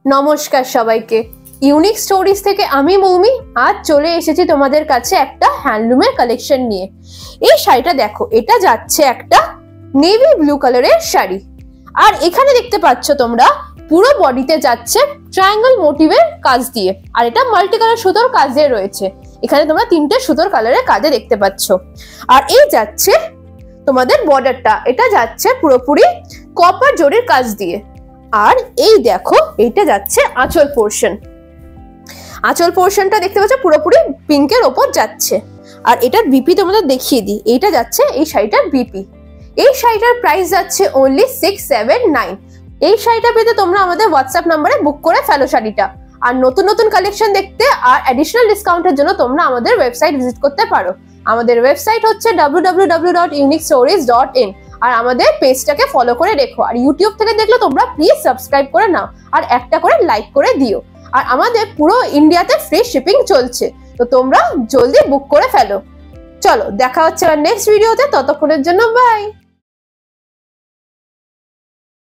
নমস্কার সবাইকে, unique stories থেকে আমি মৌমি আজ চলে এসেছি তোমাদের কাছে একটা হ্যান্ডলুমের কালেকশন নিয়ে। এই শাড়িটা দেখো, এটা যাচ্ছে একটা নেভি ব্লু কালারের শাড়ি। আর এখানে দেখতে পাচ্ছ তোমরা পুরো বডিতে যাচ্ছে ট্রায়াঙ্গেল মোটিভের কাজ দিয়ে, আর এটা মাল্টি কালার সুতোর কাজ দিয়ে রয়েছে। এখানে তোমরা তিনটে সুতোর কালারের কাজে দেখতে পাচ্ছ। আর এই যাচ্ছে তোমাদের বর্ডারটা, এটা যাচ্ছে পুরোপুরি কপার জরির কাজ দিয়ে। আর এই দেখো, এইটা যাচ্ছে আঁচল পোর্শন। আঁচল পোর্শনটা দেখতে পাচ্ছ পুরোপুরি পিঙ্কের ওপর যাচ্ছে। আর এটার বিপি তোমাদের দেখিয়ে দিই, এইটা যাচ্ছে এই শাড়িটার বিপি। এই শাড়িটার প্রাইস যাচ্ছে অনলি 679। এই শাড়িটা পেতে তোমরা আমাদের হোয়াটসঅ্যাপ নাম্বারে বুক করে ফেলো শাড়িটা। আর নতুন নতুন কালেকশন দেখতে আর অ্যাডিশনাল ডিসকাউন্টের জন্য তোমরা আমাদের ওয়েবসাইট ভিজিট করতে পারো। আমাদের ওয়েবসাইট হচ্ছে www.uniquestories.in। আর আমাদের পেজটাকে ফলো করে রেখো। আর ইউটিউব থেকে দেখলে তোমরা প্লিজ সাবস্ক্রাইব করে নাও, আর একটা করে লাইক করে দিও। আর আমাদের পুরো ইন্ডিয়াতে ফ্রি শিপিং চলছে, তো তোমরা জলদি বুক করে ফেলো। চলো দেখা হচ্ছে আর নেক্সট ভিডিওতে, ততক্ষণের জন্য বাই।